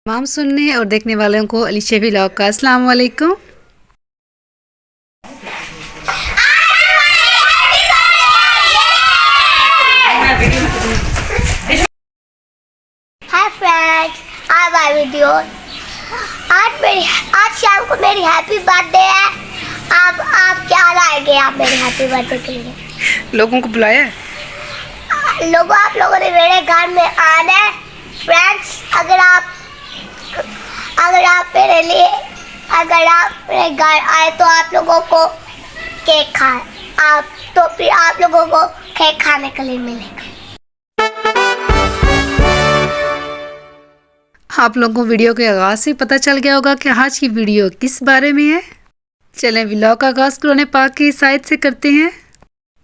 तमाम सुनने और देखने वालों को अलीशा व्लॉग का अस्सलाम वालेकुम। हाय फ्रेंड्स, आज आए वीडियो। आज शाम को मेरी हैप्पी बर्थडे है। आप क्या लाएंगे आप मेरे हैप्पी बर्थडे के लिए? लोगों को बुलाया है? आप लोगों ने मेरे घर में आना है। फ्रेंड्स, अगर आप मेरे घर आए तो आप लोगों को केक खाए फिर आप लोगों को केक खाने के लिए मिलेगा। आप लोगों को वीडियो के आगाज़ से पता चल गया होगा कि आज की वीडियो किस बारे में है। चलें व्लॉग का आगाज़ कुरान पाक की इस आयत से करते हैं।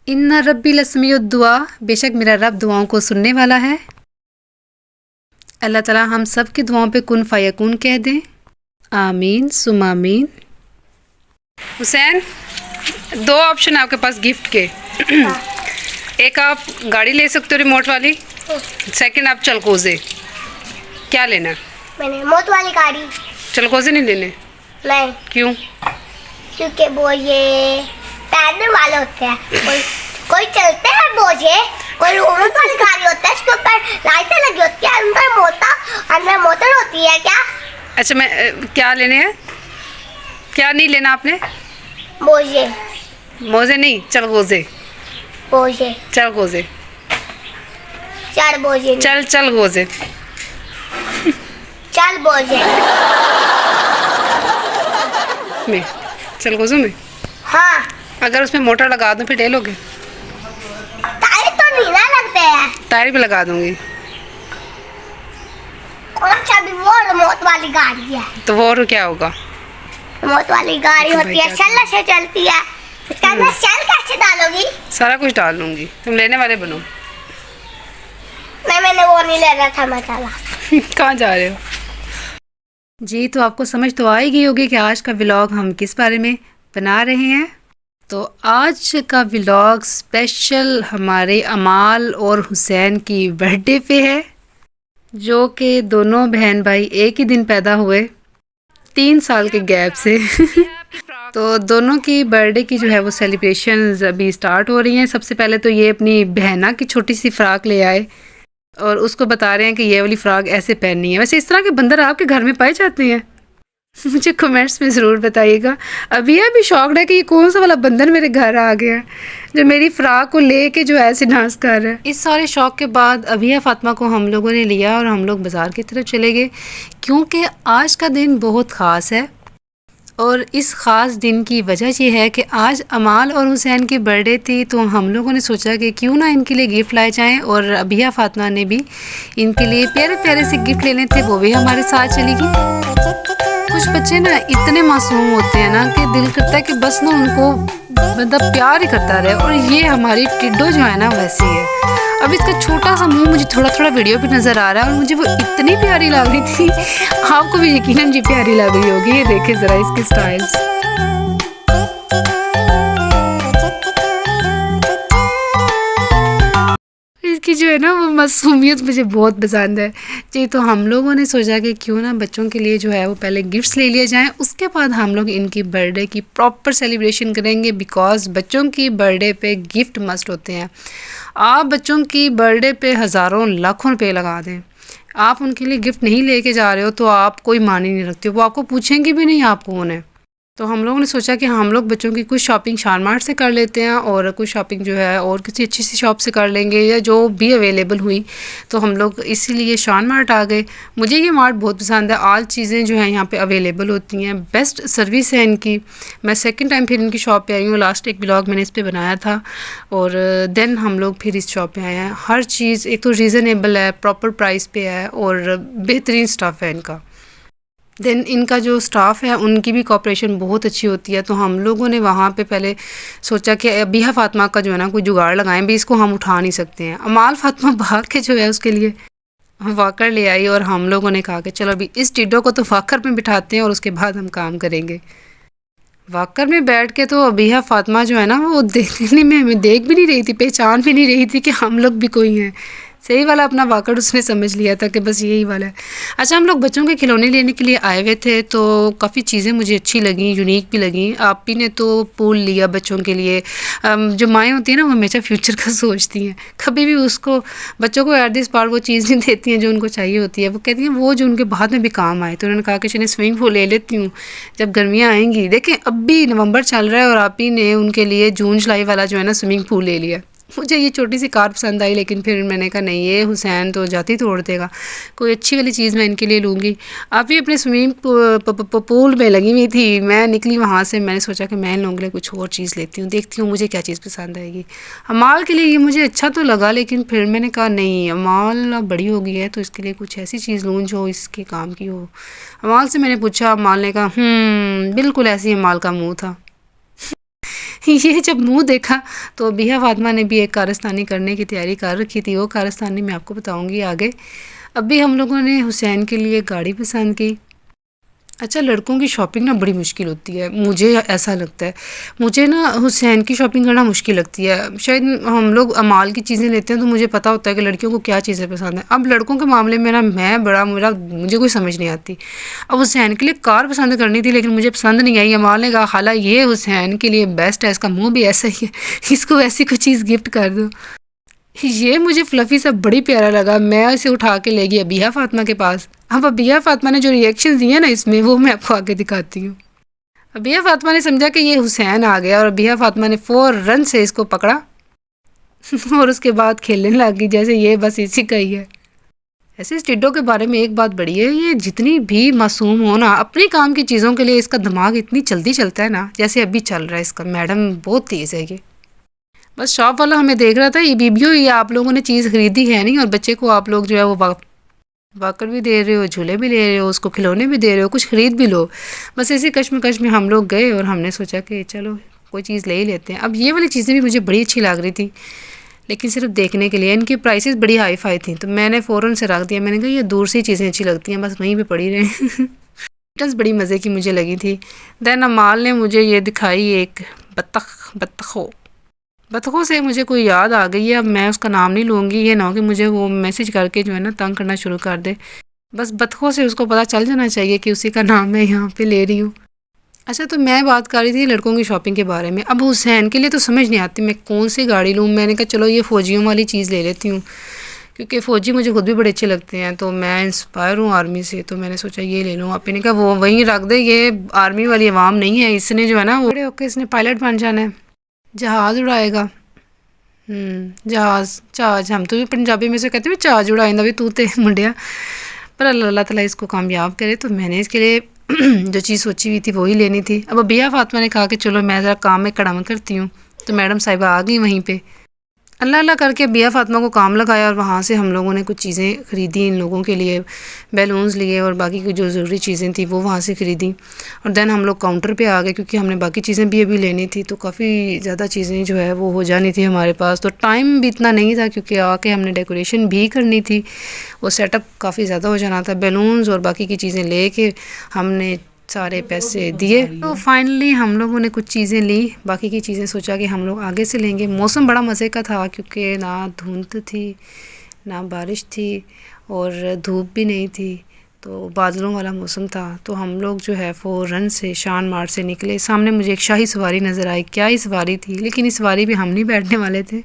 इन्ना रब्बी लसमीउद दुआ, बेशक मेरा रब दुआओं को सुनने वाला है। अल्लाह ताला हम सब की दुआओं पे कुन फ़यकून कह दें। आमीन सुम आमीन। हुसैन, दो ऑप्शन है आपके पास गिफ्ट के। एक आप गाड़ी ले सकते हो रिमोट वाली, सेकंड आप चलकोज़े। क्या लेना है? मैंने मोट वाली गाड़ी। चलकोज़े नहीं लेने? नहीं। क्यों? क्योंकि वो ये पैदल वाले होते हैं। कोई चलते हैं बोझे, कोई रिमोट वाली गाड़ी होता है, उसके ऊपर लाइटें लगी होती है, अंदर मोटर होती है। क्या? अच्छा, मैं क्या लेने हैं? क्या नहीं लेना आपने? बोझे। मोजे नहीं, चलकोज़े। बोझे। चलकोज़े। चल बोझे। चलकोज़े। चल बोझे में चलकोज़े में। हाँ। अगर उसमें मोटर लगा दूं फिर डेलोगे? टायर तो नहीं ना लगते हैं। टायर भी लगा दूंगी। कौन सा भी वो रिमोट वाली गाड़ी है। तो वो और क्या होगा? रिमोट वाली गाड़ी होती है, सेल से चलती है। इसका अंदर सेल कैसे डालोगी? सारा कुछ डाल लूंगी, तुम लेने वाले बनो। नहीं, मैंने वो नहीं लेना था मसाला। कहाँ जा रहे हो? जी, तो आपको समझ तो आ ही गई होगी कि आज का व्लॉग हम किस बारे में बना रहे हैं। तो आज का व्लॉग स्पेशल हमारे अमाल और हुसैन की बर्थडे पे है, जो कि दोनों बहन भाई एक ही दिन पैदा हुए, 3 साल के गैप से। तो दोनों की बर्थडे की जो है वो सेलिब्रेशंस अभी स्टार्ट हो रही हैं। सबसे पहले तो ये अपनी बहना की छोटी सी फ़्राक ले आए और उसको बता रहे हैं कि ये वाली फ़्राक ऐसे पहननी है। वैसे इस तरह के बंदर आपके घर में पाए जाते हैं? मुझे कमेंट्स में ज़रूर बताइएगा। अभी शौक है कि ये कौन सा वाला बंदर मेरे घर आ गया जो मेरी फ़्राक को लेके जो ऐसे डांस कर रहा है। इस सारे शौक़ के बाद अभिया फ़ातिमा को हम लोगों ने लिया और हम लोग बाज़ार की तरफ चले गए, क्योंकि आज का दिन बहुत ख़ास है। और इस ख़ास दिन की वजह ये है कि आज अमाल और हुसैन की बर्थडे थी, तो हम लोगों ने सोचा कि क्यों ना इनके लिए गिफ्ट लाए जाएं। और अभिया फ़ातिमा ने भी इनके लिए प्यारे प्यारे से गिफ्ट लेने थे, वो भी हमारे साथ चली गई। कुछ बच्चे ना इतने मासूम होते हैं ना कि दिल करता है कि बस ना उनको मतलब प्यार ही करता रहे। और ये हमारी टिड्डो जो है ना वैसी है। अब इसका छोटा सा मुंह मुझे थोड़ा थोड़ा वीडियो पे नज़र आ रहा है और मुझे वो इतनी प्यारी लग रही थी। आपको भी यकीनन जी प्यारी लग रही होगी। ये देखें ज़रा इसके स्टाइल्स। इसकी जो है ना वो मासूमियत मुझे बहुत पसंद है जी। तो हम लोगों ने सोचा कि क्यों ना बच्चों के लिए जो है वो पहले गिफ्ट्स ले लिए जाएं, उसके बाद हम लोग इनकी बर्थडे की प्रॉपर सेलिब्रेशन करेंगे। बिकॉज़ बच्चों की बर्थडे पे गिफ्ट मस्ट होते हैं। आप बच्चों की बर्थडे पे हज़ारों लाखों रुपए लगा दें, आप उनके लिए गिफ्ट नहीं लेके जा रहे हो तो आप कोई मान ही नहीं रखते हो। वो आपको पूछेंगे भी नहीं आप कौन है। तो हम लोगों ने सोचा कि हम लोग बच्चों की कुछ शॉपिंग शान मार्ट से कर लेते हैं और कुछ शॉपिंग जो है और किसी अच्छी सी शॉप से कर लेंगे, या जो भी अवेलेबल हुई। तो हम लोग इसीलिए शान मार्ट आ गए। मुझे ये मार्ट बहुत पसंद है। ऑल चीज़ें जो हैं यहाँ पे अवेलेबल होती हैं, बेस्ट सर्विस है इनकी। मैं सेकंड टाइम फिर इनकी शॉप पे आई हूँ। लास्ट एक ब्लॉग मैंने इस पर बनाया था और देन हम लोग फिर इस शॉप पे आए हैं। हर चीज़ एक तो रीज़नेबल है, प्रॉपर प्राइस पे है और बेहतरीन स्टफ़ है इनका। देन इनका जो स्टाफ है उनकी भी कोऑपरेशन बहुत अच्छी होती है। तो हम लोगों ने वहाँ पे पहले सोचा कि अबिया फ़ातिमा का जो है ना कोई जुगाड़ लगाएं, भी इसको हम उठा नहीं सकते हैं। अमाल फ़ातिमा भाग के जो है उसके लिए वाकर ले आई और हम लोगों ने कहा कि चलो अभी इस टिड्डो को तो वाकर में बिठाते हैं और उसके बाद हम काम करेंगे। वाकर में बैठ के तो अबिया फ़ातिमा जो है ना वो देखने में हमें देख भी नहीं रही थी, पहचान भी नहीं रही थी कि हम लोग भी कोई हैं। सही वाला अपना वाकड़ उसने समझ लिया था कि बस यही वाला है। अच्छा, हम लोग बच्चों के खिलौने लेने के लिए आए हुए थे, तो काफ़ी चीज़ें मुझे अच्छी लगी, यूनिक भी लगी। आप ही ने तो पूल लिया बच्चों के लिए। जो माएँ होती हैं ना, वो हमेशा फ्यूचर का सोचती हैं, कभी भी उसको बच्चों को एट दिस पार वो चीज़ नहीं देती हैं जो उनको चाहिए होती है। वो कहती हैं वो जो उनके बाद में भी काम आए। तो उन्होंने कहा कि चलिए स्विमिंग पूल ले लेती हूँ जब गर्मियाँ आएंगी। देखें, अब भी नवंबर चल रहा है और आप ही ने उनके लिए जून जुलाई वाला जो है ना स्विमिंग पूल ले लिया। मुझे ये छोटी सी कार पसंद आई, लेकिन फिर मैंने कहा नहीं, ये हुसैन तो जाती तोड़ देगा, कोई अच्छी वाली चीज़ मैं इनके लिए लूँगी। आप ही अपने स्विमिंग पूल में लगी हुई थी, मैं निकली वहाँ से, मैंने सोचा कि मैं इन लोगों के लिए कुछ और चीज़ लेती हूँ, देखती हूँ मुझे क्या चीज़ पसंद आएगी। अमाल के लिए ये मुझे अच्छा तो लगा, लेकिन फिर मैंने कहा नहीं, अमाल अब बड़ी हो गई है तो इसके लिए कुछ ऐसी चीज़ लूँ जो इसके काम की हो। अमाल से मैंने पूछा, अमाल ने कहा बिल्कुल ऐसी अमाल का मुँह था। ये जब मुंह देखा तो बिया फातिमा ने भी एक कारस्तानी करने की तैयारी कर रखी थी। वो कारस्तानी मैं आपको बताऊंगी आगे। अभी हम लोगों ने हुसैन के लिए गाड़ी पसंद की। अच्छा, लड़कों की शॉपिंग ना बड़ी मुश्किल होती है, मुझे ऐसा लगता है। मुझे ना हुसैन की शॉपिंग करना मुश्किल लगती है। शायद हम लोग अमाल की चीज़ें लेते हैं तो मुझे पता होता है कि लड़कियों को क्या चीज़ें पसंद है। अब लड़कों के मामले में ना मुझे कोई समझ नहीं आती। अब हुसैन के लिए कार पसंद करनी थी, लेकिन मुझे पसंद नहीं आई। अमाल ने कहा खाला ये हुसैन के लिए बेस्ट है, इसका मुँह भी ऐसा ही है, इसको ऐसी कोई चीज़ गिफ्ट कर दो। ये मुझे फ्लफ़ी सा बड़ी प्यारा लगा, मैं इसे उठा के ले गई अबिया फ़ातिमा के पास। अब अबिया फ़ातिमा ने जो रिएक्शन दिए ना इसमें, वो मैं आपको आगे दिखाती हूँ। अबिया फ़ातिमा ने समझा कि ये हुसैन आ गया और अबिया फ़ातिमा ने फ़ौरन से इसको पकड़ा और उसके बाद खेलने लग गई जैसे ये बस इसी का ही है। ऐसे इस टिड्डो के बारे में एक बात बड़ी है, ये जितनी भी मासूम हो ना, अपने काम की चीज़ों के लिए इसका दिमाग इतनी जल्दी चलता है ना, जैसे अभी चल रहा है इसका। मैडम बहुत तेज़ है ये। बस शॉप वाला हमें देख रहा था, ये बीबियो, ये आप लोगों ने चीज़ खरीदी है नहीं, और बच्चे को आप लोग जो है वो वाकर भी दे रहे हो, झूले भी ले रहे हो, उसको खिलौने भी दे रहे हो, कुछ ख़रीद भी लो। बस इसी कश्मकश में हम लोग गए और हमने सोचा कि चलो कोई चीज़ ले ही लेते हैं। अब ये वाली चीज़ें भी मुझे बड़ी अच्छी लग रही थी, लेकिन सिर्फ देखने के लिए। इनकी प्राइसेस बड़ी हाई फाई थी, तो मैंने फ़ौरन से रख दिया। मैंने कहा ये दूर से चीज़ें अच्छी लगती हैं, बस वहीं पर पड़ी रहे। बड़ी मज़े की मुझे लगी थी। दैन अमाल ने मुझे ये दिखाई एक बतखों से मुझे कोई याद आ गई है। अब मैं उसका नाम नहीं लूँगी, ये ना हो कि मुझे वो मैसेज करके जो है ना तंग करना शुरू कर दे। बस बतखों से उसको पता चल जाना चाहिए कि उसी का नाम मैं यहाँ पे ले रही हूँ। अच्छा, तो मैं बात कर रही थी लड़कों की शॉपिंग के बारे में। अब हुसैन के लिए तो समझ नहीं आती मैं कौन सी गाड़ी लूँ। मैंने कहा चलो ये फ़ौजियों वाली चीज़ ले लेती हूँ, क्योंकि फ़ौजी मुझे खुद भी बड़े अच्छे लगते हैं, तो मैं इंस्पायर हूँ आर्मी से, तो मैंने सोचा ये ले लूँ। अपने कहा वो वहीं रख दे, ये आर्मी वाली आवाम नहीं है, इसने जो है ना वो बड़े होकर इसने पायलट बन जाना है, जहाज़ उड़ाएगा। जहाज़ हम तो भी पंजाबी में से कहते हैं जहाज़ उड़ाइंदा भी तू ते मुंडिया। पर अल्लाह ताला इसको कामयाब करे। तो मैंने इसके लिए जो चीज़ सोची हुई थी वही लेनी थी। अब अबिया फ़ातिमा ने कहा कि चलो मैं ज़रा काम में कड़म करती हूँ, तो मैडम साहिबा आ गई वहीं पे। अल्लाह अल्लाह करके अबिया फ़ातिमा को काम लगाया और वहाँ से हम लोगों ने कुछ चीज़ें ख़रीदी इन लोगों के लिए, बैलून्स लिए और बाकी की जो ज़रूरी चीज़ें थी वो वहाँ से ख़रीदी। और दैन हम लोग काउंटर पे आ गए, क्योंकि हमने बाकी चीज़ें भी अभी लेनी थी, तो काफ़ी ज़्यादा चीज़ें जो है वो हो जानी थी हमारे पास। तो टाइम भी इतना नहीं था, क्योंकि आके हमने डेकोरेशन भी करनी थी, वो सेटअप काफ़ी ज़्यादा हो जाना था। बैलून्स और बाकी की चीज़ें ले कर हमने सारे पैसे दिए। तो फाइनली हम लोगों ने कुछ चीज़ें ली, बाकी की चीज़ें सोचा कि हम लोग आगे से लेंगे। मौसम बड़ा मज़े का था, क्योंकि ना धुंध थी ना बारिश थी और धूप भी नहीं थी, तो बादलों वाला मौसम था। तो हम लोग जो है फ़ौरन से शान मार्ग से निकले। सामने मुझे एक शाही सवारी नज़र आई, क्या ही सवारी थी, लेकिन इस सवारी भी हम नहीं बैठने वाले थे।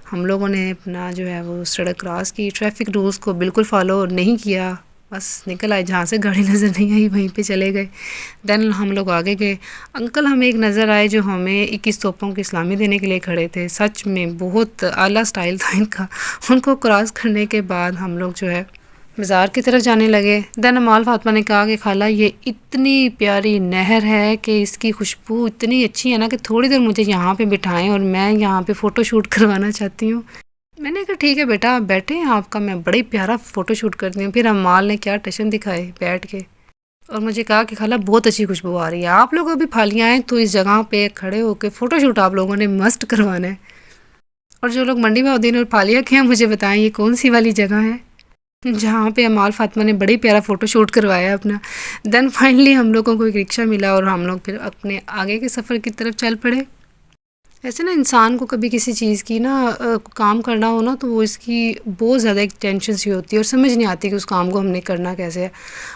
हम लोगों ने अपना जो है वो सड़क क्रॉस की, ट्रैफिक रूल्स को बिल्कुल फॉलो नहीं किया, बस निकल आए, जहाँ से गाड़ी नज़र नहीं आई वहीं पे चले गए। दैन हम लोग आगे गए। अंकल हमें एक नज़र आए जो हमें 21 तोपों की इस्लामी देने के लिए खड़े थे। सच में बहुत आला स्टाइल था इनका। उनको क्रॉस करने के बाद हम लोग जो है बाज़ार की तरफ जाने लगे। दैन अमाल फ़ातिमा ने कहा कि खाला ये इतनी प्यारी नहर है कि इसकी खुशबू इतनी अच्छी है ना कि थोड़ी देर मुझे यहाँ पे बिठाएं और मैं यहाँ पे फ़ोटो शूट करवाना चाहती हूँ। मैंने कहा ठीक है बेटा आप बैठे हैं, आपका मैं बड़ी प्यारा फ़ोटो शूट करती हूँ। फिर अमाल ने क्या टशन दिखाए बैठ के, और मुझे कहा कि खाला बहुत अच्छी खुशबू आ रही है, आप लोग अभी फालियाँ आएँ तो इस जगह पे खड़े होकर फ़ोटो शूट आप लोगों ने मस्त करवाना है। और जो लोग मंडी मौदीन और फालिया के हैं मुझे बताएं ये कौन सी वाली जगह है जहाँ पे अमाल फ़ातिमा ने बड़ी प्यारा फ़ोटो शूट करवाया अपना। देन फाइनली हम लोगों को एक रिक्शा मिला और हम लोग फिर अपने आगे के सफ़र की तरफ चल पड़े। वैसे ना इंसान को कभी किसी चीज़ की ना काम करना हो ना तो वो इसकी बहुत ज़्यादा एक टेंशन सी होती है और समझ नहीं आती कि उस काम को हमने करना कैसे है।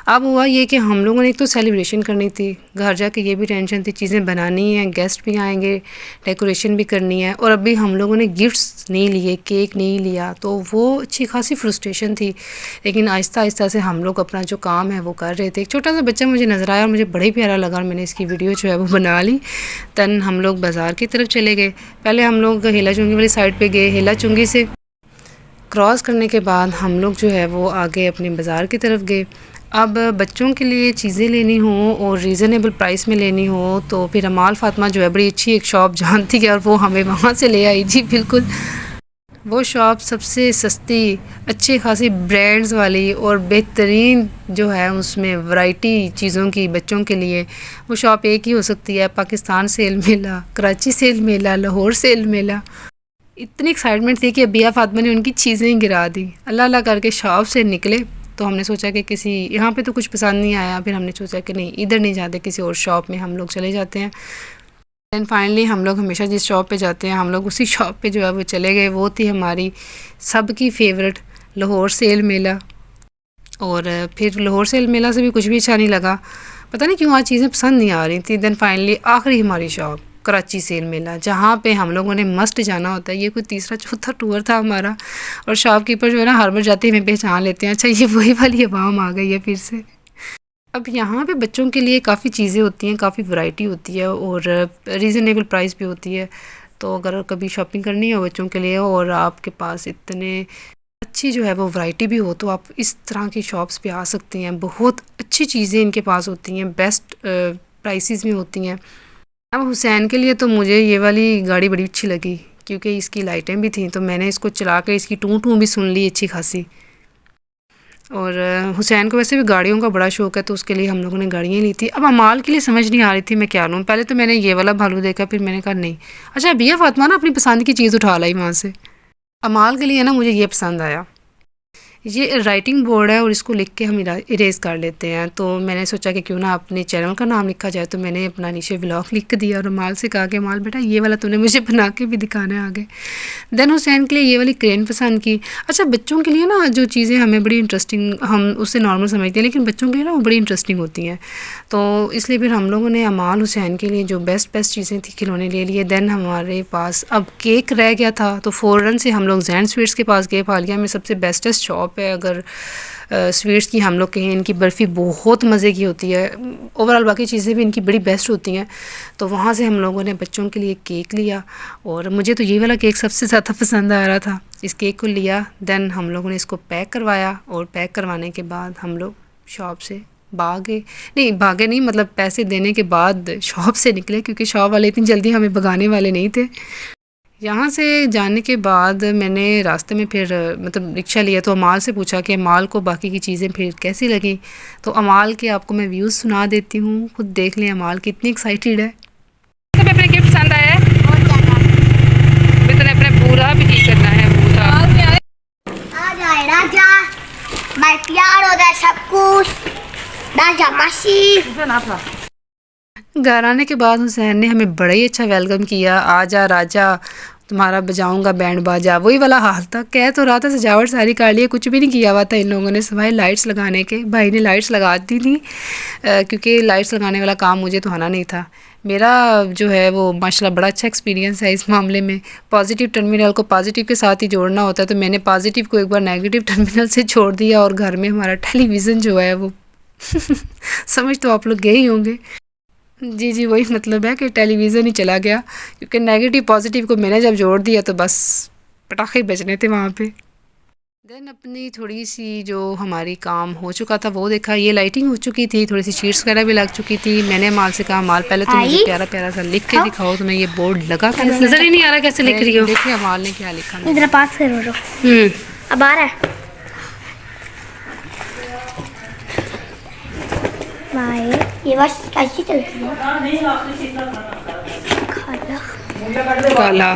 अब हुआ ये कि हम लोगों ने एक तो सेलिब्रेशन करनी थी, घर जाके ये भी टेंशन थी, चीज़ें बनानी हैं, गेस्ट भी आएंगे, डेकोरेशन भी करनी है, और अभी हम लोगों ने गिफ्ट्स नहीं लिए, केक नहीं लिया, तो वो अच्छी खासी फ्रस्ट्रेशन थी। लेकिन आहिस्ता आहिस्ता से हम लोग अपना जो काम है वो कर रहे थे। एक छोटा सा बच्चा मुझे नज़र आया और मुझे बड़ा ही प्यारा लगा और मैंने इसकी वीडियो जो है वो बना ली। दैन हम लोग बाज़ार की तरफ चले गए। पहले हम लोग हेला चुंगी वाली साइड पे गए, हेला चुंगी से क्रॉस करने के बाद हम लोग जो है वो आगे अपने बाज़ार की तरफ गए। अब बच्चों के लिए चीज़ें लेनी हो और रीज़नेबल प्राइस में लेनी हो तो फिर अमाल फ़ातिमा जो है बड़ी अच्छी एक शॉप जानती है और वो हमें वहाँ से ले आई जी। बिल्कुल वो शॉप सबसे सस्ती, अच्छी खासी ब्रांड्स वाली और बेहतरीन जो है उसमें वैरायटी चीज़ों की बच्चों के लिए। वो शॉप एक ही हो सकती है, पाकिस्तान सेल मेला, कराची सेल मेला, लाहौर सेल मेला। इतनी एक्साइटमेंट थी कि अबिया फ़ातिमा ने उनकी चीज़ें ही गिरा दी। अल्लाह अल्लाह करके शॉप से निकले तो हमने सोचा कि किसी यहाँ पे तो कुछ पसंद नहीं आया, फिर हमने सोचा कि नहीं इधर नहीं जाते, किसी और शॉप में हम लोग चले जाते हैं। दैन फाइनली हम लोग हमेशा जिस शॉप पे जाते हैं हम लोग उसी शॉप पे जो है वो चले गए। वो थी हमारी सबकी फेवरेट लाहौर सेल मेला। और फिर लाहौर सेल मेला से भी कुछ भी अच्छा नहीं लगा, पता नहीं क्यों आज चीज़ें पसंद नहीं आ रही थी। दैन फाइनली आखिरी हमारी शॉप कराची सेल मेला, जहाँ पे हम लोगों ने मस्ट जाना होता है। ये कोई तीसरा चौथा टूर था हमारा और शॉपकीपर जो है ना हर बार जाते हमें पहचान लेते हैं, अच्छा ये वही वाली आवाम आ गई है फिर से। अब यहाँ पे बच्चों के लिए काफ़ी चीज़ें होती हैं, काफ़ी वैरायटी होती है और रीज़नेबल प्राइस भी होती है। तो अगर कभी शॉपिंग करनी हो बच्चों के लिए और आपके पास इतने अच्छी जो है वो वैरायटी भी हो तो आप इस तरह की शॉप्स पे आ सकते हैं। बहुत अच्छी चीज़ें इनके पास होती हैं, बेस्ट प्राइसेस में होती हैं। अब हुसैन के लिए तो मुझे ये वाली गाड़ी बड़ी अच्छी लगी क्योंकि इसकी लाइटें भी थी, तो मैंने इसको चला के इसकी टूं टूं भी सुन ली अच्छी खासी। और हुसैन को वैसे भी गाड़ियों का बड़ा शौक़ है तो उसके लिए हम लोगों ने गाड़ियाँ ली थी। अब अमाल के लिए समझ नहीं आ रही थी मैं क्या लूँ। पहले तो मैंने ये वाला भालू देखा, फिर मैंने कहा नहीं, अच्छा भैया फ़ातिमा ना अपनी पसंद की चीज़ उठा लाई वहाँ से। अमाल के लिए ना मुझे ये पसंद आया, ये राइटिंग बोर्ड है और इसको लिख के हम इरेज कर लेते हैं। तो मैंने सोचा कि क्यों ना अपने चैनल का नाम लिखा जाए, तो मैंने अपना नीचे व्लॉग लिख दिया और अमाल से कहा कि अमाल बेटा ये वाला तूने मुझे बना के भी दिखाना है आगे। देन हुसैन के लिए ये वाली क्रेन पसंद की। अच्छा बच्चों के लिए ना जो चीज़ें हमें बड़ी इंटरेस्टिंग, हम उससे नॉर्मल समझते हैं लेकिन बच्चों के लिए ना वो बड़ी इंटरेस्टिंग होती हैं, तो इसलिए फिर हम लोगों ने अमाल हुसैन के लिए जो बेस्ट चीज़ें थी खिलौने ले लिए। देन हमारे पास अब केक रह गया था तो फ़ौरन से हम लोग जैन स्वीट्स के पास गए। फालिया में सबसे बेस्टेस्ट शॉप है अगर स्वीट्स की हम लोग कहें। इनकी बर्फ़ी बहुत मज़े की होती है, ओवरऑल बाकी चीज़ें भी इनकी बड़ी बेस्ट होती हैं। तो वहाँ से हम लोगों ने बच्चों के लिए केक लिया और मुझे तो ये वाला केक सबसे ज़्यादा पसंद आ रहा था। इस केक को लिया, देन हम लोगों ने इसको पैक करवाया और पैक करवाने के बाद हम लोग शॉप से भागे नहीं, मतलब पैसे देने के बाद शॉप से निकले क्योंकि शॉप वाले इतनी जल्दी हमें भगाने वाले नहीं थे। यहाँ से जाने के बाद मैंने रास्ते में फिर मतलब रिक्शा लिया तो अमाल से पूछा कि अमाल को बाकी की चीज़ें फिर कैसी लगी। तो अमाल के आपको मैं व्यूज़ सुना देती हूँ, खुद देख लें अमाल कितनी एक्साइटेड है। तुम्हें अपने गिफ्ट पसंद आया है? अपने पूरा भी नहीं करना है, पूरा आ जाए राजा, मैं प्यार हो जाए सब कुछ, राजा मासी। घर आने के बाद हुसैन ने हमें बड़ा ही अच्छा वेलकम किया। आजा राजा, तुम्हारा बजाऊंगा बैंड बाजा, वही वाला हाल था। कह तो रहा था सजावट सारी कर ली, कुछ भी नहीं किया हुआ था इन लोगों ने सिवाय लाइट्स लगाने के। भाई ने लाइट्स लगा दी थी क्योंकि लाइट्स लगाने वाला काम मुझे तो आना नहीं था। मेरा जो है वो माशाल्लाह बड़ा अच्छा एक्सपीरियंस है इस मामले में। पॉजिटिव टर्मिनल को पॉजिटिव के साथ ही जोड़ना होता है, तो मैंने पॉजिटिव को एक बार नेगेटिव टर्मिनल से छोड़ दिया और घर में हमारा टेलीविज़न जो है वो समझ तो आप लोग गए ही होंगे। जी वही मतलब है कि टेलीविज़न ही चला गया क्योंकि नेगेटिव पॉजिटिव को मैंने जब जोड़ दिया तो बस पटाखे बजने थे वहाँ पे। देन अपनी थोड़ी सी जो हमारी काम हो चुका था वो देखा। ये लाइटिंग हो चुकी थी, थोड़ी सी शीट्स वगैरह भी लग चुकी थी। मैंने माल से कहा माल पहले तो मुझे प्यारा प्यारा सा लिख के दिखाओ, तो मैं ये बोर्ड लगा के नजर ही नहीं आ रहा कैसे लिख रही हो। देखिए माल ने क्या लिखा, इधर पास करो। अब आ रहा है ये बस कैसी चलती है काला।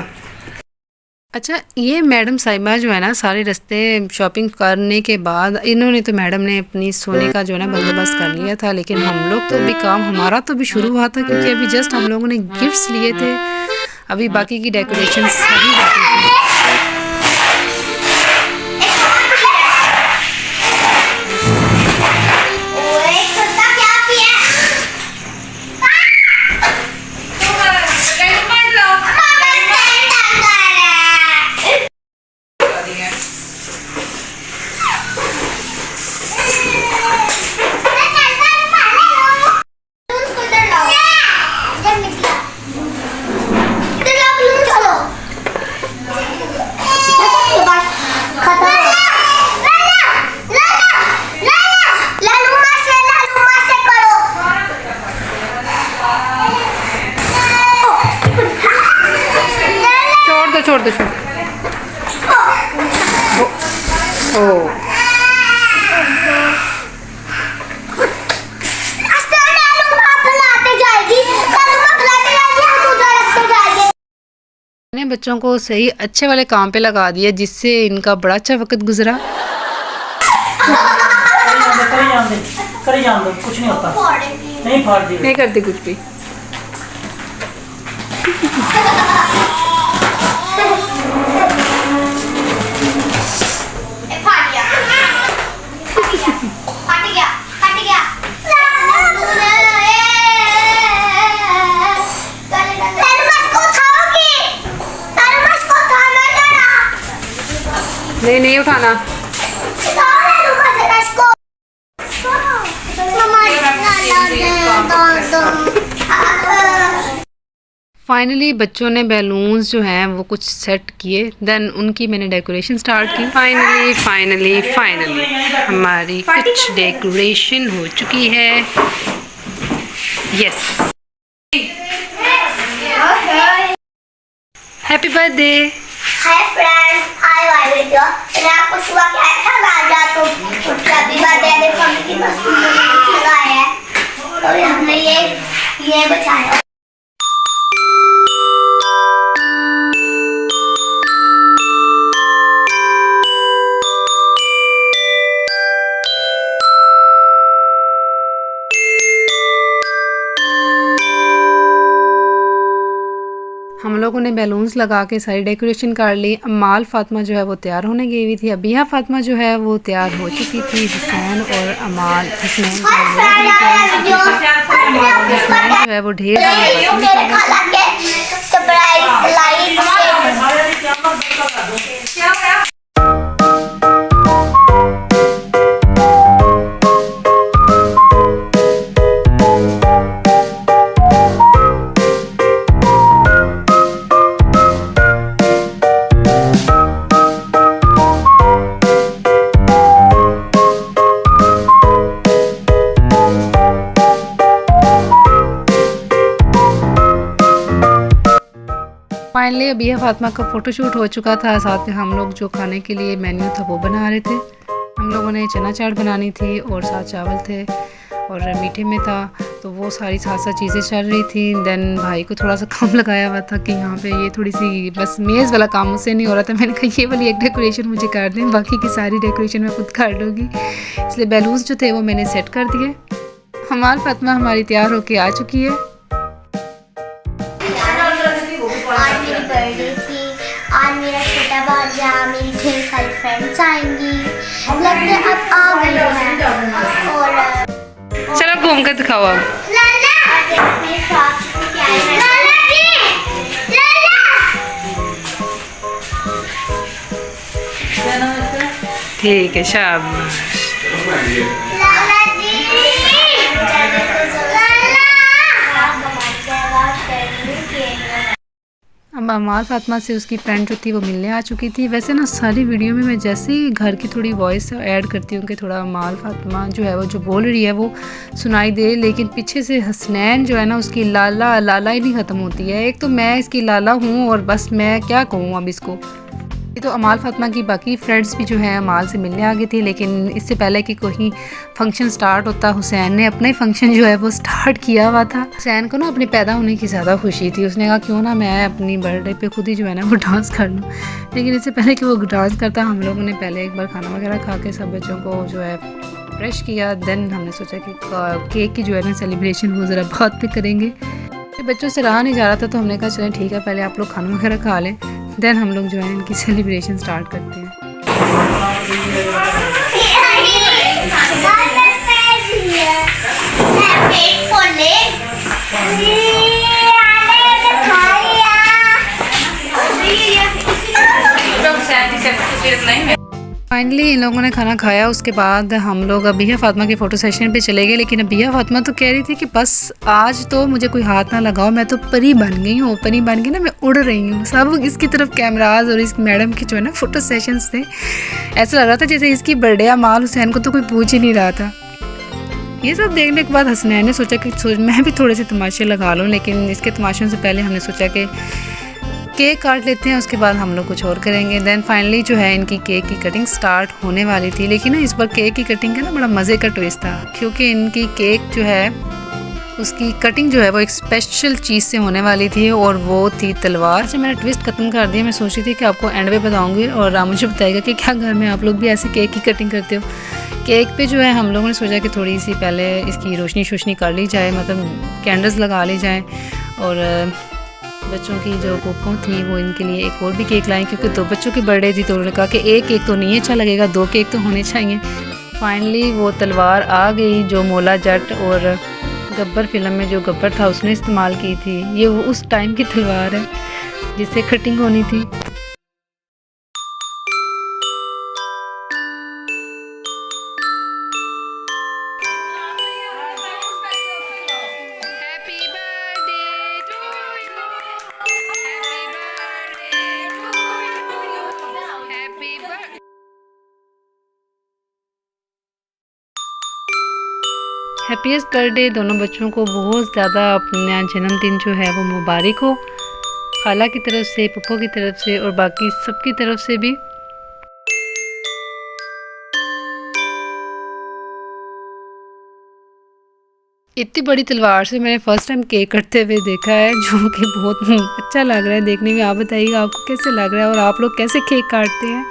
अच्छा ये मैडम साहिबा जो है ना सारे रास्ते शॉपिंग करने के बाद इन्होंने तो मैडम ने अपनी सोने का जो है ना बंदोबस्त कर लिया था, लेकिन हम लोग तो अभी काम हमारा तो भी शुरू हुआ था क्योंकि अभी जस्ट हम लोगों ने गिफ्ट्स लिए थे। अभी बाकी की डेकोरेशन सभी बाकी हैं। छोड़ दो छोड़। ओ मैंने बच्चों को सही अच्छे वाले काम पे लगा दिया जिससे इनका बड़ा अच्छा वक्त गुजरा। करी जान दो, कुछ नहीं होता। नहीं फाड़ दी, नहीं करती कुछ भी। नहीं नहीं उठाना। फाइनली बच्चों ने बैलून्स जो हैं वो कुछ सेट किए, देन उनकी मैंने डेकोरेशन स्टार्ट की। फाइनली हमारी कुछ डेकोरेशन हो चुकी है। Yes, happy birthday. Hi friends, hi वाई वीडियो। मैंने आपको सुबह क्या था राजा तो हैप्पी बर्थडे देखो हमने कितना सुंदर लगाया है और हमने ये बचाया। हम लोगों ने बैलून्स लगा के सारी डेकोरेशन कर ली। अमाल फातिमा जो है वो तैयार होने गई हुई थी। अबिया फातिमा जो है वो तैयार हो चुकी थी। हुसैन और अमाल हुसैन जो है वो ढेर फाइनली अबिया फातिमा का फ़ोटोशूट हो चुका था। साथ में हम लोग जो खाने के लिए मेन्यू था वो बना रहे थे। हम लोगों ने चना चाट बनानी थी और साथ चावल थे और मीठे में था, तो वो सारी साथ चीज़ें चल रही थी। देन भाई को थोड़ा सा काम लगाया हुआ था कि यहाँ पे ये थोड़ी सी बस मेज़ वाला काम मुझसे नहीं हो रहा था। मैंने कहा ये वाली एक डेकोरेशन मुझे कर दें, बाकी की सारी डेकोरेशन मैं खुद कर लूँगी। इसलिए बैलून्स जो थे वो मैंने सेट कर दिए। अमाल फातिमा हमारी तैयार होके आ चुकी है। आज मेरी बर्थडे थी, आज मेरा छोटा भांजा, मेरी ढेर सारी फ्रेंड्स आएंगी। लगता है अब आ गई है और चलो घूम कर दिखाओ अब। ठीक है, शाबाश। अब अमाल फातिमा से उसकी फ्रेंड जो थी वो मिलने आ चुकी थी। वैसे ना सारी वीडियो में मैं जैसे ही घर की थोड़ी वॉइस ऐड करती हूँ कि थोड़ा अमाल फातिमा जो है वो जो बोल रही है वो सुनाई दे, लेकिन पीछे से हसनैन जो है ना उसकी लाला लाला ही नहीं ख़त्म होती है। एक तो मैं इसकी लाला हूँ और बस मैं क्या कहूँ अब इसको। तो अमाल फातिमा की बाकी फ्रेंड्स भी जो हैं अमाल से मिलने आ गई थी, लेकिन इससे पहले कि कोई फंक्शन स्टार्ट होता हुसैन ने अपना ही फंक्शन जो है वो स्टार्ट किया हुआ था। हुसैन को ना अपने पैदा होने की ज़्यादा खुशी थी। उसने कहा क्यों ना मैं अपनी बर्थडे पे खुद ही जो है ना वो डांस कर लूँ। लेकिन इससे पहले कि वो डांस करता हम लोगों ने पहले एक बार खाना वगैरह खा के सब बच्चों को जो है फ्रेश किया। देन हमने सोचा कि केक की जो है ना सेलिब्रेशन वो ज़रा बहुत पे करेंगे। बच्चों से रहा नहीं जा रहा था तो हमने कहा चलें ठीक है, पहले आप लोग खाना वगैरह खा लें, देन हम लोग जो है इनकी सेलिब्रेशन स्टार्ट करते हैं। फाइनली इन लोगों ने खाना खाया, उसके बाद हम लोग अबिया फातिमा के फ़ोटो सेशन पे चले गए। लेकिन अबिया फातिमा तो कह रही थी कि बस आज तो मुझे कोई हाथ ना लगाओ, मैं तो परी बन गई हूँ, परी बन के ना मैं उड़ रही हूँ। सब इसकी तरफ कैमराज और इस मैडम के जो है ना फ़ोटो सेशंस थे, ऐसा लग रहा था जैसे इसकी बर्थडे अमाल हुसैन को तो कोई पूछ ही नहीं रहा था। ये सब देखने के बाद हसनैन ने सोचा कि मैं भी थोड़े से तमाशे लगा लूँ, लेकिन इसके तमाशों से पहले हमने सोचा कि केक काट लेते हैं, उसके बाद हम लोग कुछ और करेंगे। देन फाइनली जो है इनकी केक की कटिंग स्टार्ट होने वाली थी, लेकिन ना इस बार केक की कटिंग का ना बड़ा मज़े का ट्विस्ट था, क्योंकि इनकी केक जो है उसकी कटिंग जो है वो एक स्पेशल चीज़ से होने वाली थी, और वो थी तलवार। अच्छा, मैंने ट्विस्ट ख़त्म कर दिया, मैं सोच रही थी कि आपको एंड पे बताऊँगी और आप मुझे बताएगा कि क्या घर में आप लोग भी ऐसे केक की कटिंग करते हो। केक पे जो है हम लोगों ने सोचा कि थोड़ी सी पहले इसकी रोशनी शोशनी कर ली जाए, मतलब कैंडल्स लगा ली जाए, और बच्चों की जो पुप्पो थी वो इनके लिए एक और भी केक लाएं, क्योंकि 2 बच्चों की बर्थडे थी तो उन्होंने कहा कि एक केक तो नहीं अच्छा लगेगा, 2 केक तो होने चाहिए। फाइनली वो तलवार आ गई जो मौला जट और गब्बर फिल्म में जो गब्बर था उसने इस्तेमाल की थी। ये वो उस टाइम की तलवार है जिससे कटिंग होनी थी। हैप्पीएस्ट बर्थडे दोनों बच्चों को बहुत ज़्यादा, अपना जन्मदिन जो है वो मुबारक हो, खाला की तरफ से, पप्पो की तरफ से और बाकी सबकी तरफ से भी। इतनी बड़ी तलवार से मैंने फ़र्स्ट टाइम केक कटते हुए देखा है, जो कि बहुत अच्छा लग रहा है देखने में। आप बताइएगा आपको कैसे लग रहा है और आप लोग कैसे केक काटते हैं।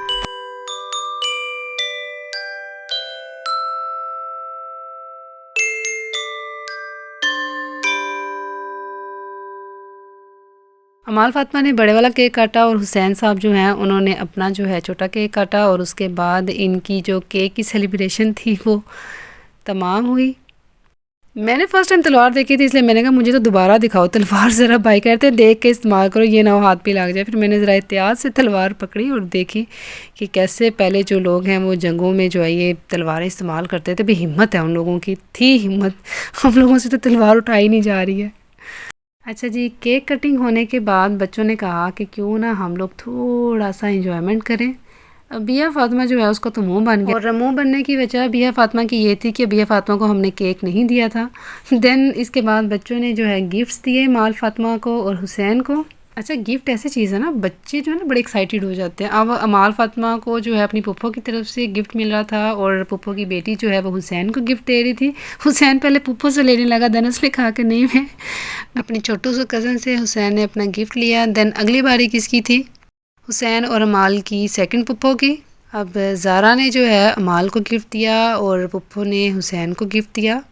अमाल फातिमा ने बड़े वाला केक काटा और हुसैन साहब जो हैं उन्होंने अपना जो है छोटा केक काटा, और उसके बाद इनकी जो केक की सेलिब्रेशन थी वो तमाम हुई। मैंने फ़र्स्ट टाइम तलवार देखी थी, इसलिए मैंने कहा मुझे तो दोबारा दिखाओ तलवार ज़रा, भाई कहते हैं देख के इस्तेमाल करो, ये ना हो हाथ पे लग जाए। फिर मैंने ज़रा एहतियात से तलवार पकड़ी और देखी कि कैसे पहले जो लोग हैं वो जंगों में जो है ये तलवारें इस्तेमाल करते थे। भी हिम्मत है उन लोगों की, थी हिम्मत, हम लोगों से तो तलवार उठाई नहीं जा रही है। अच्छा जी, केक कटिंग होने के बाद बच्चों ने कहा कि क्यों ना हम लोग थोड़ा सा इंजॉयमेंट करें। बिया फातिमा जो है उसका तो मुंह बन गया, और मुंह बनने की वजह बिया फातिमा की ये थी कि बिया फातिमा को हमने केक नहीं दिया था। देन इसके बाद बच्चों ने जो है गिफ्ट्स दिए माल फातिमा को और हुसैन को। अच्छा, गिफ्ट ऐसी चीज़ है ना, बच्चे जो है ना बड़े एक्साइटेड हो जाते हैं। अब अमाल फातिमा को जो है अपनी पुप्पो की तरफ से गिफ्ट मिल रहा था, और पुप्पो की बेटी जो है वो हुसैन को गिफ्ट दे रही थी। हुसैन पहले पुप्पो से लेने लगा, देन उसने कहा कि नहीं, मैं अपनी छोटू से कज़न से हुसैन ने अपना गिफ्ट लिया। देन अगली बारी किसकी थी? हुसैन और अमाल की सेकंड पुप्पो की। अब ज़ारा ने जो है अमाल को गिफ्ट दिया और पुप्पो ने हुसैन को गिफ्ट दिया।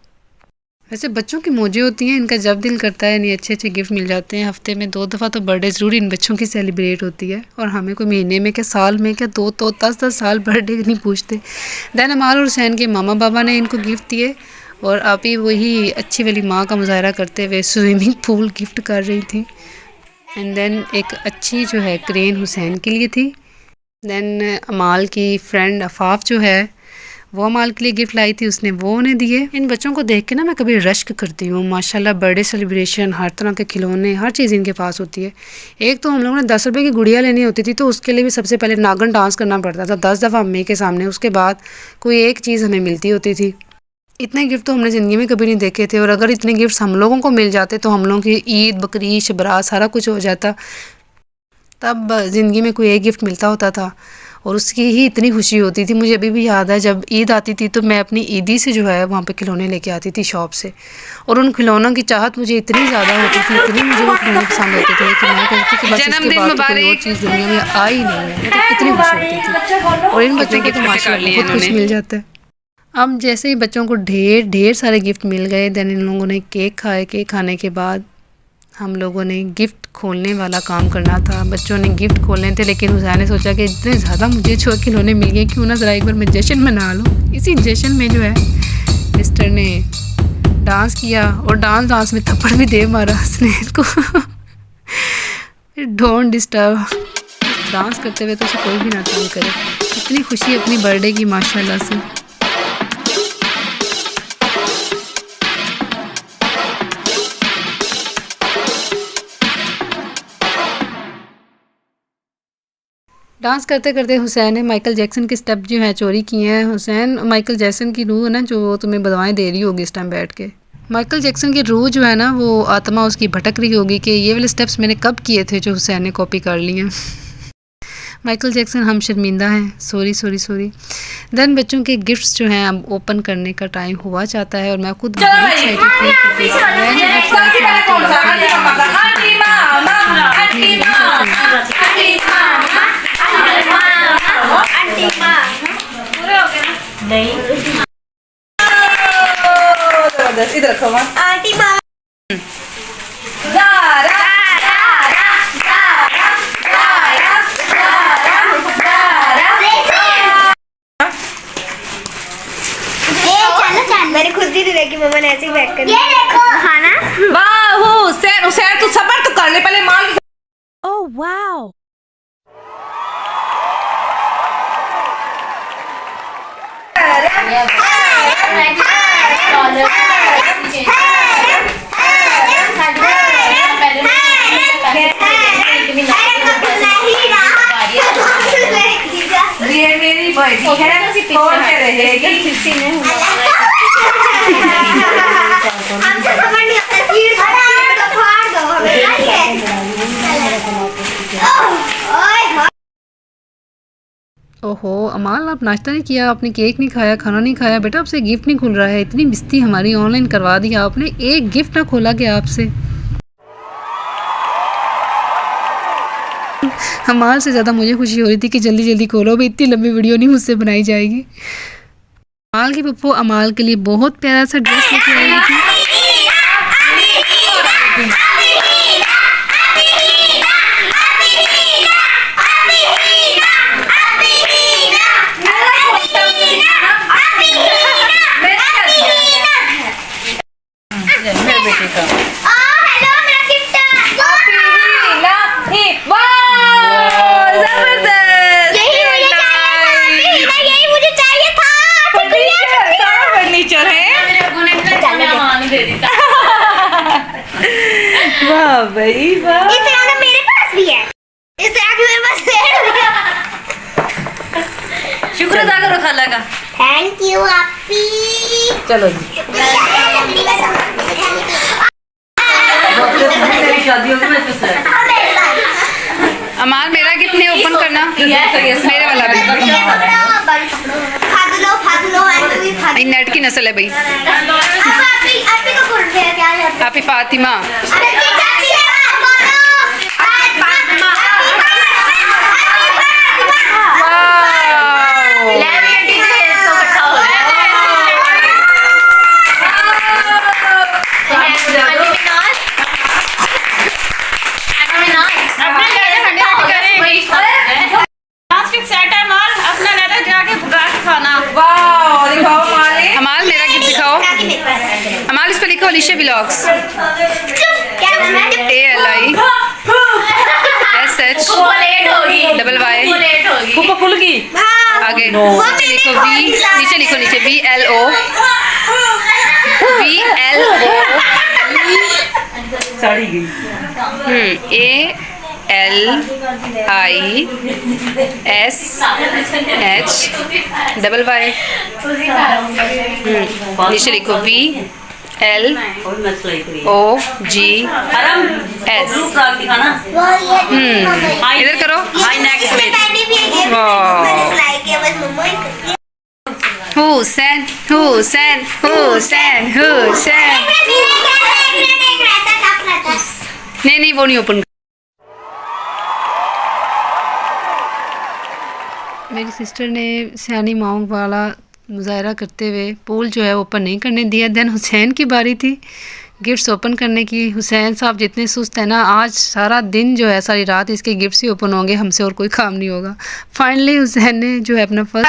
वैसे बच्चों की मौजें होती हैं, इनका जब दिल करता है इन्हें अच्छे अच्छे गिफ्ट मिल जाते हैं। हफ्ते में 2 दफ़ा तो बर्थडे ज़रूर इन बच्चों की सेलिब्रेट होती है, और हमें कोई महीने में क्या साल में क्या 2 तो 10 साल बर्थडे नहीं पूछते। दैन अमाल और हुसैन के मामा बाबा ने इनको गिफ्ट दिए, और अभी वही अच्छी वाली माँ का मुजाहरा करते हुए स्विमिंग पूल गिफ्ट कर रही थी। एंड देन एक अच्छी जो है क्रेन हुसैन के लिए थी। देन अमाल की फ्रेंड अफाफ जो है वो अमाल के लिए गिफ्ट लाई थी, उसने वो उन्हें दिए। इन बच्चों को देख के ना मैं कभी रश्क करती हूँ, माशाल्लाह बर्थडे सेलिब्रेशन, हर तरह के खिलौने, हर चीज़ इनके पास होती है। एक तो हम लोगों ने 10 रुपये की गुड़िया लेनी होती थी, तो उसके लिए भी सबसे पहले नागन डांस करना पड़ता था 10 दफ़ा अम्मी के सामने, उसके बाद कोई एक चीज़ हमें मिलती होती थी। इतने गिफ्ट तो हमने ज़िंदगी में कभी नहीं देखे थे, और अगर इतने गिफ्ट हम लोगों को मिल जाते तो हम लोगों की ईद, बकरीद, शबरात सारा कुछ हो जाता। तब ज़िंदगी में कोई एक गिफ्ट मिलता होता था और उसकी ही इतनी खुशी होती थी। मुझे अभी भी याद है जब ईद आती थी तो मैं अपनी ईदी से जो है वहाँ पे खिलौने लेके आती थी शॉप से, और उन खिलौनों की चाहत मुझे इतनी ज़्यादा होती थी, इतनी मुझे वो खिलौने पसंद होते थे कि मैं कहती थी कि बस इसके बाद तो कोई और चीज़ दुनिया में आ ही नहीं है। मतलब इतनी खुशी होती थी, और इन बच्चों को तो माशाल्लाह बहुत कुछ मिल जाता है। अब जैसे ही बच्चों को ढेर सारे गिफ्ट मिल गए, देन इन लोगों ने केक खाए। केक खाने के बाद हम लोगों ने गिफ्ट खोलने वाला काम करना था। बच्चों ने गिफ्ट खोलने थे, लेकिन हुसैन ने सोचा कि इतने ज़्यादा मुझे जो खिलौने मिल गए, क्यों ना ज़रा एक बार मैं जश्न मना लूँ। इसी जश्न में जो है मिस्टर ने डांस किया और डांस में थप्पड़ भी दे मारा स्नेह को। Don't disturb. डांस करते हुए तो उसे कोई भी ना तंग करे। इतनी खुशी अपनी बर्थडे की माशाल्लाह से। डांस करते करते हुसैन ने माइकल जैक्सन के स्टेप जो हैं चोरी किए हैं। हुसैन माइकल जैक्सन की रूह है ना, जो तुम्हें बदवाएं दे रही होगी इस टाइम बैठ के। माइकल जैक्सन की रूह जो है ना, वो आत्मा उसकी भटक रही होगी कि ये वाले स्टेप्स मैंने कब किए थे जो हुसैन ने कॉपी कर लिए हैं। माइकल जैक्सन हम शर्मिंदा हैं, सॉरी सॉरी सॉरी। देन बच्चों के गिफ्ट्स जो हैं अब ओपन करने का टाइम हुआ चाहता है और मैं खुद इधर रखो आंटी माँ मैंने खुद ही नहीं देखी, मम्मा ने ऐसे ही बैठ कर। ये देखो खाना। वाह हुसैन, हुसैन तू सब्र तो कर ले पहले माल। Oh wow! ये मेरी बर्थडे है, कौन से रहेगी? हमको समझ नहीं आता, चीड़ तो फाड़ दो हमें। ओहो अमाल, आप नाश्ता नहीं किया, आपने केक नहीं खाया, खाना नहीं खाया। बेटा आपसे गिफ्ट नहीं खुल रहा है। इतनी बिस्ती हमारी ऑनलाइन करवा दी आपने, एक गिफ्ट ना खोला गया आपसे। अमाल से ज़्यादा मुझे खुशी हो रही थी कि जल्दी जल्दी खोलो, भाई इतनी लंबी वीडियो नहीं मुझसे बनाई जाएगी। अमाल की पप्पू अमाल के लिए बहुत प्यारा सा ड्रेस लेके आई थी। वाह भाई वाह। इस तरह का मेरे पास भी है, इस तरह की मेरे पास है। शुक्र अदा करो खाला का। थैंक यू आपी। चलो जी, मेरी शादी होगी मैं तो अमाल मेरा गिफ्ट नहीं ओपन करना, मेरे वाला भी। ये नेट की नस्ल है भाई। आपी फातिमा अमाल मेरा गिफ्ट दिखाओ। अमाल इस पर लिखो अलीशा व्लॉग्स, खुल गई आगे नीचे लिखो वी, नीचे लिखो नीचे VLO साड़ी गई ALISHYY। नीचे लिखो VLOGS। इधर करो। हुसैन हुसैन हुसैन हुसैन। नहीं वो नहीं ओपन। मेरी सिस्टर ने सियानी माओं वाला मुजाहरा करते हुए पूल जो है ओपन नहीं करने दिया। देन हुसैन की बारी थी गिफ्ट्स ओपन करने की। हुसैन साहब जितने सुस्त है ना, आज सारा दिन जो है, सारी रात इसके गिफ्ट्स ही ओपन होंगे, हमसे और कोई काम नहीं होगा। फाइनली हुसैन ने जो है अपना फर्स्ट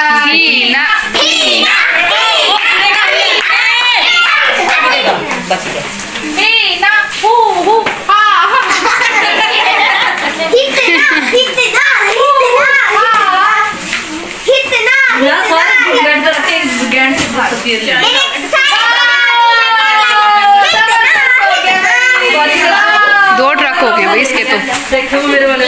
दो ट्रक हो गए भाई इसके तो। देखो मेरे वाले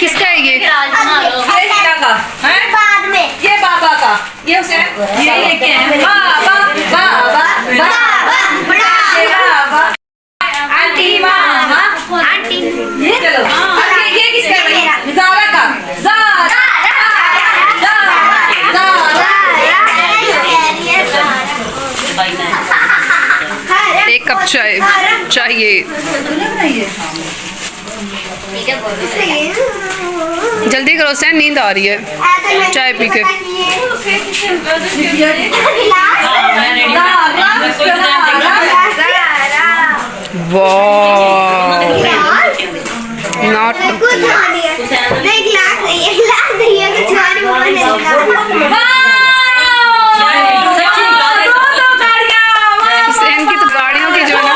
किसका है ये? बाद में ये बाबा का, ये हुसैन ये लेके आए। बाबा बाबा बाबा बाबा आंटी मामा आंटी। ये चलो ये किसका है भाई? ज़ारा का। ज़ारा एक कप चाय चाहिए। जल्दी करो हुसैन, नींद आ रही है। चाय पी के नॉट हुसैन की तो गाड़ियों की जो है ना,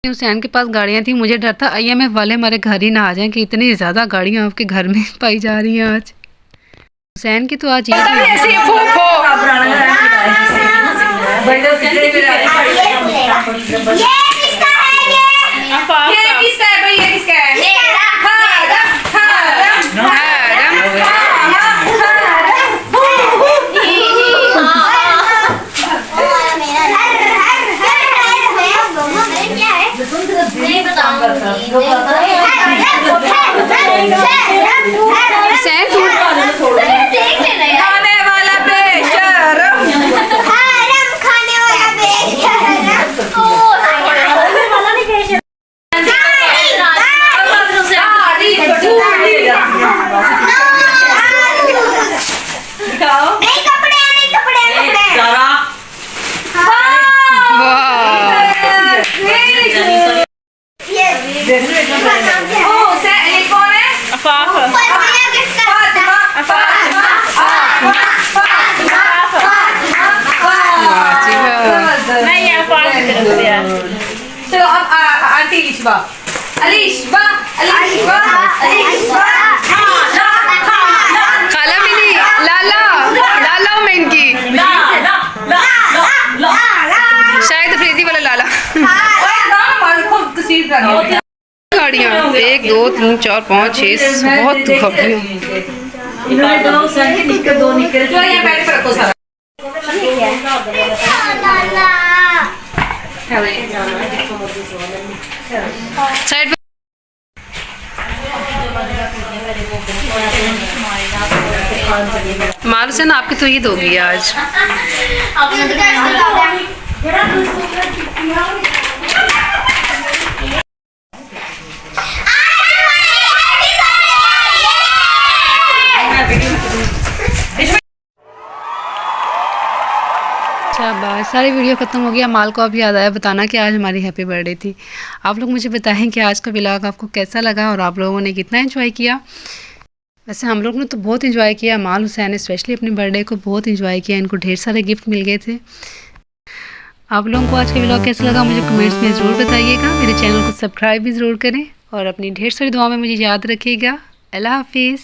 हुसैन के पास गाड़ियाँ थी। मुझे डर था IMF वाले हमारे घर ही ना आ जाएं कि इतनी ज़्यादा गाड़ियाँ आपके घर में पाई जा रही हैं आज। हुसैन की तो आज ये किसका है भाई? ये किसका है? खाने वाला बेशरम। खाने वाला चलो अब आंटी अलिशबा अलिशबा अलिशबा अलिशबा खाला मिली लाला लाला मैं इनकी शायद अफरीदी वाला लाला। गाड़ियाँ 1 2 3 4 5 6 बहुत गाड़ियाँ। इन्होंने दो सर के निकल दो निकल जो ये बैठ पर रखो सारा साइड पे मारू से ना आपकी तो ईद होगी आज। शाबाश, सारी वीडियो ख़त्म हो गया। माल को अब याद आया बताना कि आज हमारी हैप्पी बर्थडे थी। आप लोग मुझे बताएं कि आज का व्लॉग आपको कैसा लगा और आप लोगों ने कितना एंजॉय किया। वैसे हम लोग ने तो बहुत एंजॉय किया। माल हुसैन स्पेशली अपने बर्थडे को बहुत एंजॉय किया। इनको ढेर सारे गिफ्ट मिल गए थे। आप लोगों को आज का व्लॉग कैसा लगा मुझे कमेंट्स में ज़रूर बताइएगा। मेरे चैनल को सब्सक्राइब भी ज़रूर करें और अपनी ढेर सारी दुआ में मुझे याद रखिएगा। अल्लाह हाफिज़।